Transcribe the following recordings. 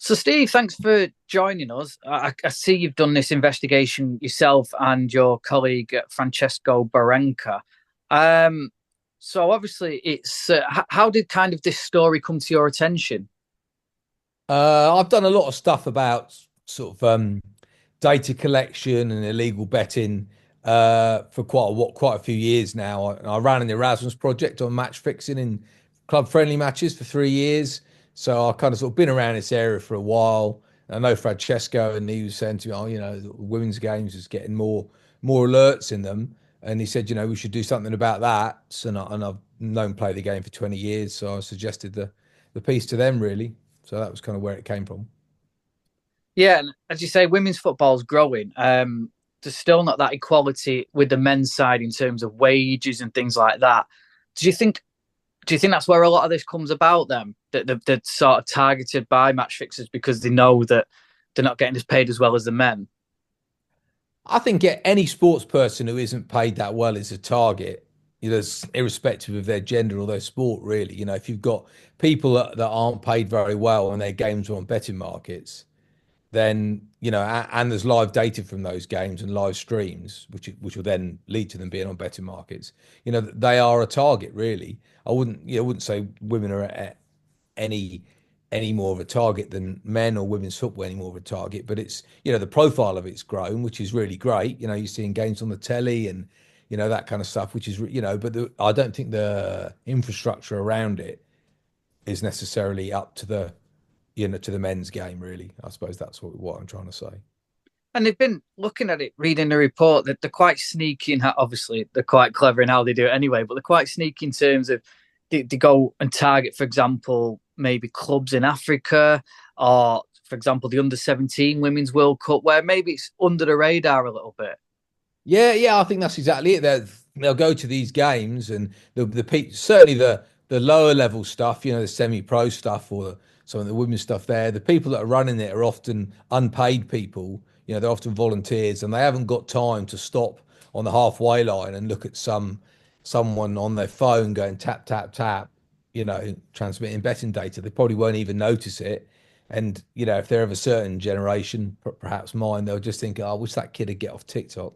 So, Steve, thanks for joining us. I see you've done this investigation yourself and your colleague Francesco Barenka. Um, so, obviously, it's how did kind of this story come to your attention? I've done a lot of stuff about data collection and illegal betting for quite a few years now. I ran an Erasmus project on match fixing in club friendly matches for 3 years, so I kind of sort of been around this area for a while. I know Francesco, and he was saying to me, "Oh, the women's games is getting more alerts in them," and he said, we should do something about that. And I've known play the game for 20 years, so I suggested the piece to them really. So that was kind of where it came from. Yeah, and as you say, women's football's growing. There's still not that equality with the men's side in terms of wages and things like that. Do you think? Do you think that's where a lot of this comes about? Then that they're sort of targeted by match fixers because they know that they're not getting as paid as well as the men. I think any sports person who isn't paid that well is a target, irrespective of their gender or their sport, really. If you've got people that aren't paid very well and their games are on betting markets, then, and there's live data from those games and live streams, which will then lead to them being on betting markets, they are a target, really. I wouldn't say women are any any more of a target than men or women's football any more of a target. But it's the profile of it's grown, which is really great. You're seeing games on the telly and that kind of stuff, which is But I don't think the infrastructure around it is necessarily up to the men's game. Really, I suppose that's what I'm trying to say. And they've been looking at it, reading the report that they're quite sneaky in how, obviously, they're quite clever in how they do it anyway, but they're quite sneaky in terms of they go and target, for example, maybe clubs in Africa or, for example, the under 17 Women's World Cup, where maybe it's under the radar a little bit. Yeah, yeah, I think that's exactly it. They'll go to these games and certainly the lower level stuff, the semi-pro stuff or some of the women's stuff there. The people that are running it are often unpaid people. They're often volunteers and they haven't got time to stop on the halfway line and look at someone on their phone going tap tap tap, transmitting betting data. They probably won't even notice it. And if they're of a certain generation, perhaps mine, they'll just think, "Oh, I wish that kid would get off TikTok."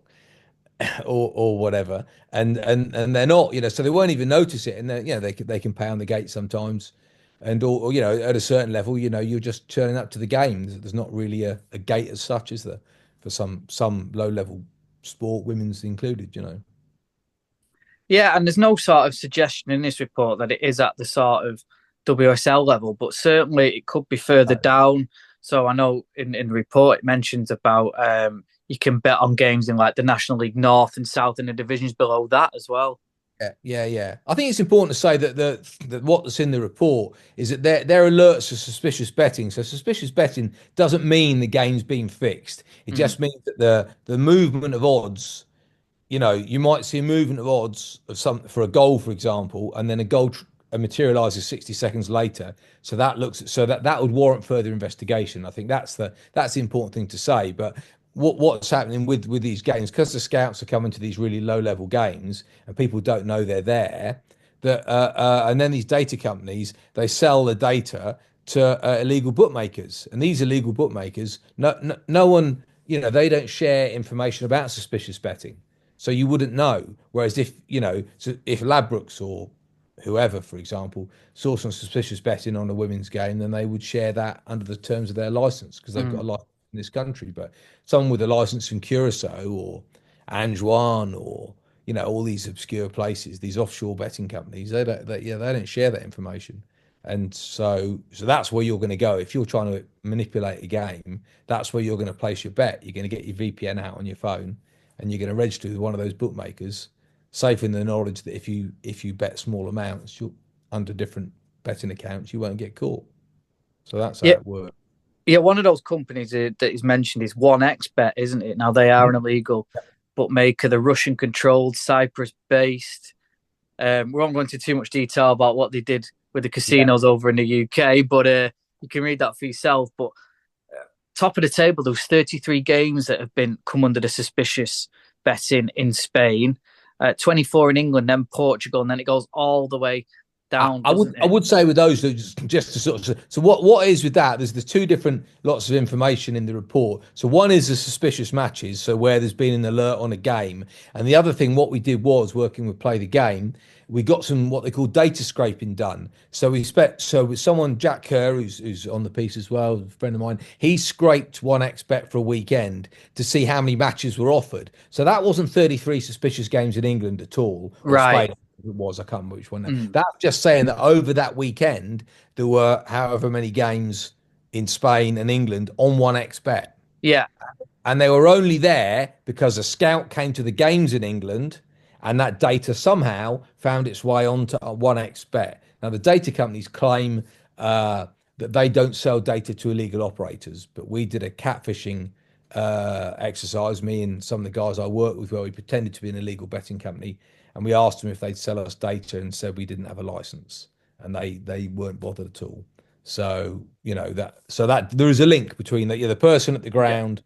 or whatever, and they're not, so they won't even notice it, and then they can pay on the gate sometimes, and or at a certain level, you're just turning up to the game. There's not really a gate as such, is there, for some low level sport, women's included. Yeah, and there's no sort of suggestion in this report that it is at the sort of WSL level, but certainly it could be further No. down. So I know in the report it mentions about you can bet on games in like the National League North and South and the divisions below that as well. Yeah, yeah, yeah. I think it's important to say that what's in the report is that they're alerts to suspicious betting. So suspicious betting doesn't mean the game's been fixed. It Mm. just means that the movement of odds, you might see a movement of odds of some for a goal, for example, and then a goal materializes 60 seconds later. So that would warrant further investigation. I think that's the important thing to say. But what's happening with these games, because the scouts are coming to these really low level games and people don't know they're there, and then these data companies, they sell the data to illegal bookmakers, and these illegal bookmakers, no one, they don't share information about suspicious betting, so you wouldn't know. Whereas if Ladbrokes or whoever, for example, saw some suspicious betting on a women's game, then they would share that under the terms of their license because they've got Mm. a license in this country. But someone with a license in Curacao or Anjouan or all these obscure places, these offshore betting companies, they don't share that information. And so that's where you're going to go if you're trying to manipulate a game. That's where you're going to place your bet. You're going to get your VPN out on your phone, and you're going to register with one of those bookmakers, safe in the knowledge that if you bet small amounts, you're under different betting accounts, you won't get caught. So that's how Yeah, it works. yeah. One of those companies that is mentioned is One Bet, isn't it? Now they are Mhm. an illegal bookmaker. The Russian-controlled, Cyprus-based. We won't go into too much detail about what they did with the Yeah. casinos over in the UK, but you can read that for yourself. But top of the table, there was 33 games that have been come under the suspicious betting in Spain, 24 in England, then Portugal, and then it goes all the way down, I would doesn't I it? would say with those that just to sort of so what is with that? There's two different lots of information in the report. So one is the suspicious matches, so where there's been an alert on a game, and the other thing what we did was working with Play the Game. We got some what they call data scraping done. So we spec so with someone Jack Kerr who's on the piece as well, a friend of mine. He scraped 1xBet for a weekend to see how many matches were offered. So that wasn't 33 suspicious games in England at all or Right. Spain it was. I can't remember which one. Mm. That's just saying that over that weekend, there were however many games in Spain and England on 1xBet. Yeah. And they were only there because a scout came to the games in England and that data somehow found its way onto 1xBet. Now, the data companies claim that they don't sell data to illegal operators, but we did a catfishing exercise, me and some of the guys I work with, where we pretended to be an illegal betting company and we asked them if they'd sell us data and said we didn't have a license and they weren't bothered at all. So, that there is a link between the person at the Yeah. ground,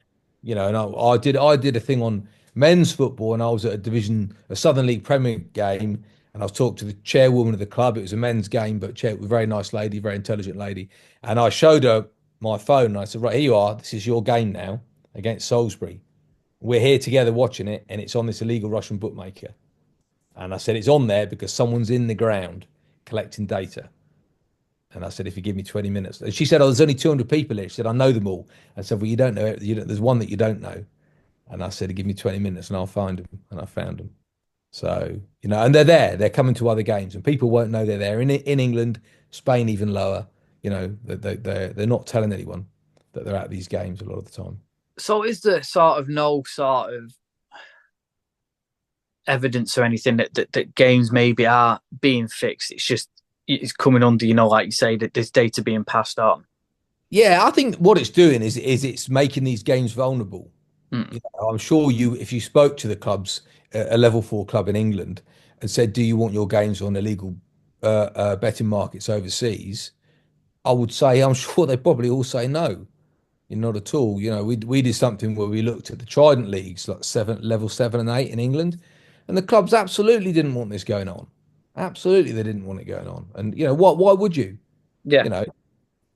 and I did a thing on men's football, and I was at a Southern League Premier game, and I was talking to the chairwoman of the club. It was a men's game, but chair, a very nice lady, very intelligent lady, and I showed her my phone, and I said, "Right, here you are. This is your game now against Salisbury. We're here together watching it, and it's on this illegal Russian bookmaker." And I said, "It's on there because someone's in the ground collecting data." And I said, "If you give me 20 minutes." And she said, "Oh, there's only 200 people here." She said, "I know them all." I said, "Well, you don't know it. There's one that you don't know." And I said, "Give me 20 minutes and I'll find them." And I found them. So, and they're there. They're coming to other games and people won't know they're there. In England, Spain, even lower, they're not telling anyone that they're at these games a lot of the time. So is there sort of no sort of evidence or anything that games maybe are being fixed? It's just it's coming under, like you say, that there's data being passed on. Yeah, I think what it's doing is it's making these games vulnerable. Mm. I'm sure if you spoke to the clubs, a level four club in England, and said, "Do you want your games on illegal betting markets overseas?" I would say, I'm sure they probably all say no. Not at all. We did something where we looked at the Trident leagues, like level 7 and 8 in England, and the clubs absolutely didn't want this going on. Absolutely, they didn't want it going on. And what? Why would you? Yeah. You know,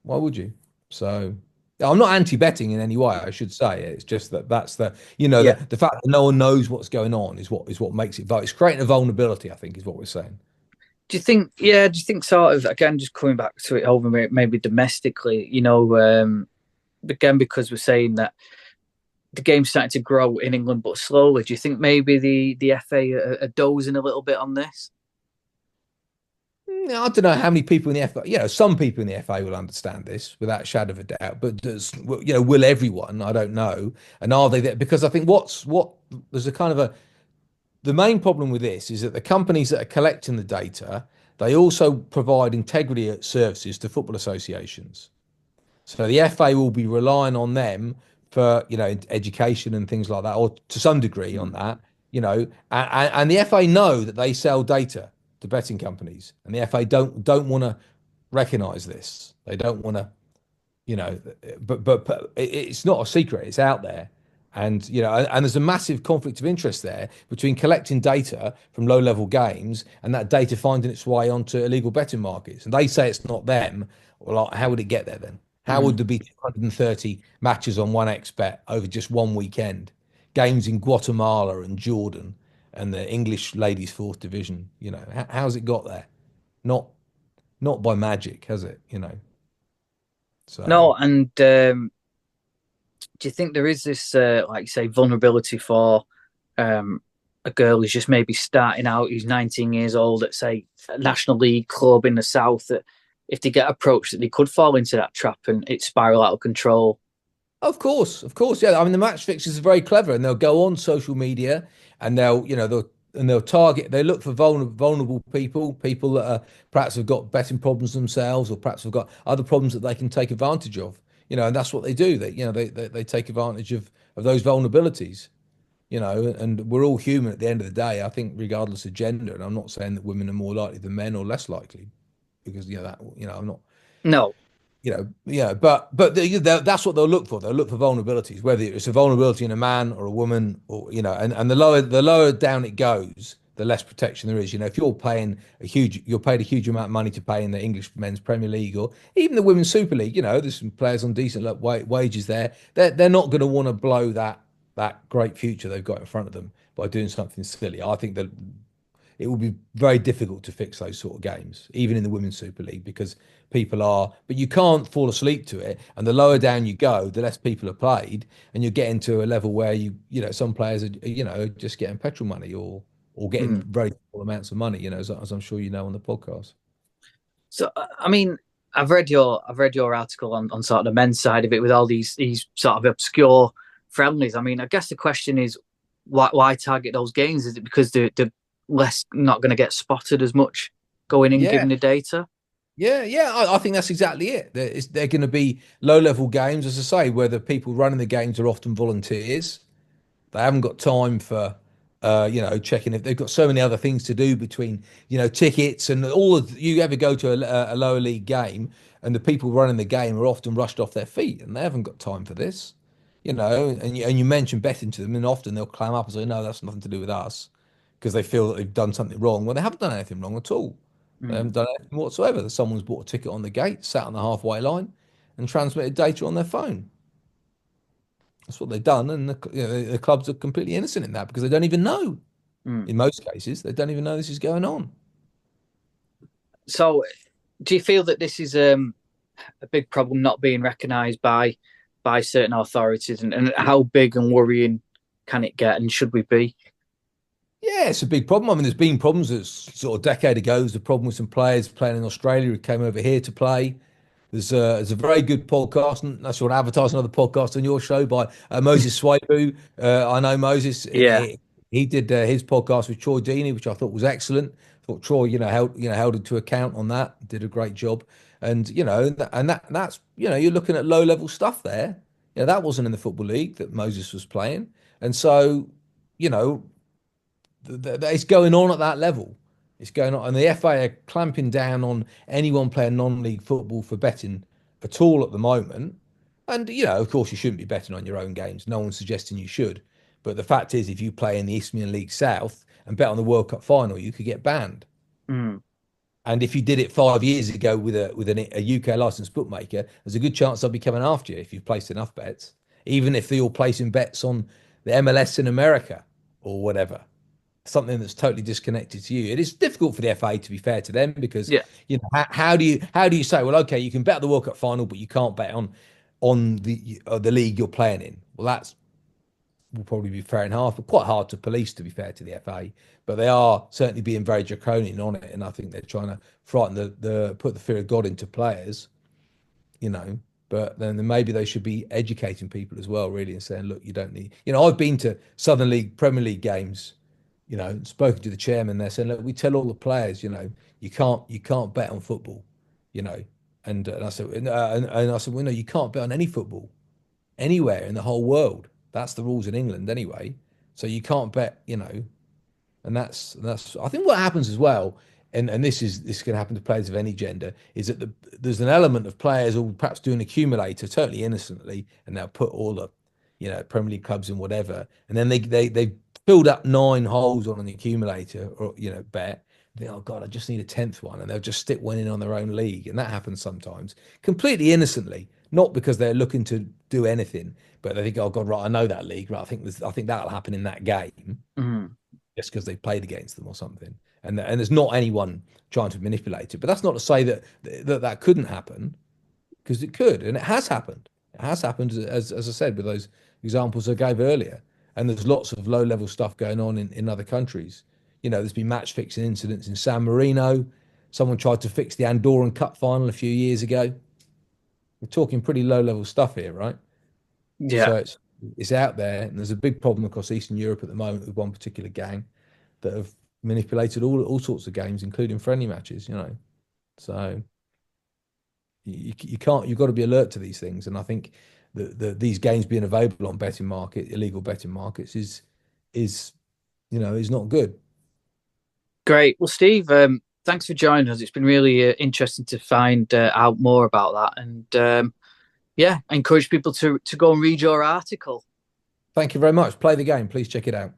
why would you? So I'm not anti-betting in any way, I should say. It's just that's Yeah. the fact that no one knows what's going on is what makes it. It's creating a vulnerability, I think, is what we're saying. Do you think? Yeah. Do you think sort of again, just coming back to it over maybe domestically? Again, because we're saying that the game's starting to grow in England, but slowly. Do you think maybe the FA are dozing a little bit on this? I don't know how many people in the FA, some people in the FA will understand this without a shadow of a doubt, but will everyone? I don't know. And are they there? Because I think there's a kind of the main problem with this is that the companies that are collecting the data, they also provide integrity services to football associations. So the FA will be relying on them for education and things like that, or to some degree on Mm. that. And the FA know that they sell data to betting companies, and the FA don't want to recognise this. They don't want to you know, but it's not a secret. It's out there, and there's a massive conflict of interest there between collecting data from low-level games and that data finding its way onto illegal betting markets. And they say it's not them. Well, how would it get there then? How would Mm. there be 230 matches on 1xBet over just one weekend? Games in Guatemala and Jordan and the English ladies' fourth division. How's it got there? Not not by magic, has it? So. No, and do you think there is this, like you say, vulnerability for um, a girl who's just maybe starting out, who's 19 years old at, say, a National League club in the South, that if they get approached, that they could fall into that trap and it spiral out of control? Of course, yeah. I mean, the match fixers are very clever, and they'll go on social media, and they'll target. They look for vulnerable people that perhaps have got betting problems themselves, or perhaps have got other problems that they can take advantage of. And that's what they do. They take advantage of those vulnerabilities. And we're all human at the end of the day. I think, regardless of gender, and I'm not saying that women are more likely than men or less likely, because I'm not No, that's what they'll look for. They'll look for vulnerabilities, whether it's a vulnerability in a man or a woman, or and the lower down it goes, the less protection there is. If you're paid a huge amount of money to play in the English Men's Premier League or even the Women's Super League. There's some players on decent wages there. They're not going to want to blow that great future they've got in front of them by doing something silly. I think that it will be very difficult to fix those sort of games, even in the Women's Super League, because but you can't fall asleep to it. And the lower down you go, the less people are played, and you're getting to a level where some players are, just getting petrol money or getting Mm. very small amounts of money, as I'm sure you know on the podcast. So, I mean, I've read your article on sort of the men's side of it with all these sort of obscure friendlies. I mean, I guess the question is, why target those games? Is it because they're less not going to get spotted as much going in, Yeah, given the data? yeah. I think that's exactly it. They're going to be low level games, as I say, where the people running the games are often volunteers. They haven't got time for, checking if they've got so many other things to do between, tickets and all of. You ever go to a lower league game, and the people running the game are often rushed off their feet, and they haven't got time for this, and you mention betting to them, and often they'll clam up and say, "No, that's nothing to do with us," because they feel that they've done something wrong. Well, they haven't done anything wrong at all. They Mm, haven't done anything whatsoever. Someone's bought a ticket on the gate, sat on the halfway line, and transmitted data on their phone. That's what they've done, and the clubs are completely innocent in that because they don't even know. mm. In most cases, they don't even know this is going on. So, do you feel that this is a big problem not being recognised by certain authorities, and how big and worrying can it get, and should we be? Yeah, it's a big problem. I mean, there's been problems. That sort of decade ago, there's a problem with some players playing in Australia who came over here to play. There's a very good podcast, and that's what advertise another podcast on your show by Moses Swabu. I know Moses. Yeah. He did his podcast with Troy Deeney, which I thought was excellent. I thought Troy, held it to account on that. Did a great job, and you're looking at low level stuff there. That wasn't in the football league that Moses was playing, and so you know it's going on at that level. It's going on, and the FA are clamping down on anyone playing non-league football for betting at all at the moment. And of course, you shouldn't be betting on your own games. No one's suggesting you should. But the fact is, if you play in the Isthmian League South and bet on the World Cup final, you could get banned. Mm, And if you did it 5 years ago with a UK licensed bookmaker, there's a good chance they'll be coming after you if you've placed enough bets, even if you're placing bets on the MLS in America or whatever, something that's totally disconnected to you. It is difficult for the FA, to be fair to them, because yeah. how do you say, well, okay, you can bet the World Cup final, but you can't bet on the league you're playing in. Well, that's will probably be fair and half, but quite hard to police, to be fair to the FA. But they are certainly being very draconian on it, and I think they're trying to frighten the put the fear of God into players, you know. But then maybe they should be educating people as well, really, and saying, look, you don't need. I've been to Southern League, Premier League games, spoken to the chairman. They're saying, look, we tell all the players, you can't bet on football, you know. And I said, well, no, you can't bet on any football anywhere in the whole world. That's the rules in England anyway. So you can't bet, and that's I think what happens as well, and this can happen to players of any gender, is that there's an element of players who perhaps do an accumulator totally innocently, and they'll put all the, Premier League clubs and whatever, and then they filled up 9 holes on an accumulator or bet. They, oh God, I just need a 10th one, and they'll just stick one in on their own league, and that happens sometimes completely innocently, not because they're looking to do anything, but they think, oh God, right, I know that league, right? I think that'll happen in that game, Mm, just because they played against them or something. And there's not anyone trying to manipulate it. But that's not to say that couldn't happen, because it could, and it has happened. It has happened, as I said, with those examples I gave earlier. And there's lots of low level stuff going on in other countries. There's been match fixing incidents in San Marino. Someone tried to fix the Andorran Cup final a few years ago. We're talking pretty low level stuff here, right? yeah. So it's out there, and there's a big problem across Eastern Europe at the moment with one particular gang that have manipulated all sorts of games, including friendly matches. So you can't. You've got to be alert to these things, and I think these games being available on illegal betting markets is not good. Great. Well, Steve, thanks for joining us. It's been really interesting to find out more about that, and yeah, I encourage people to go and read your article. Thank you very much. Play the game. Please check it out.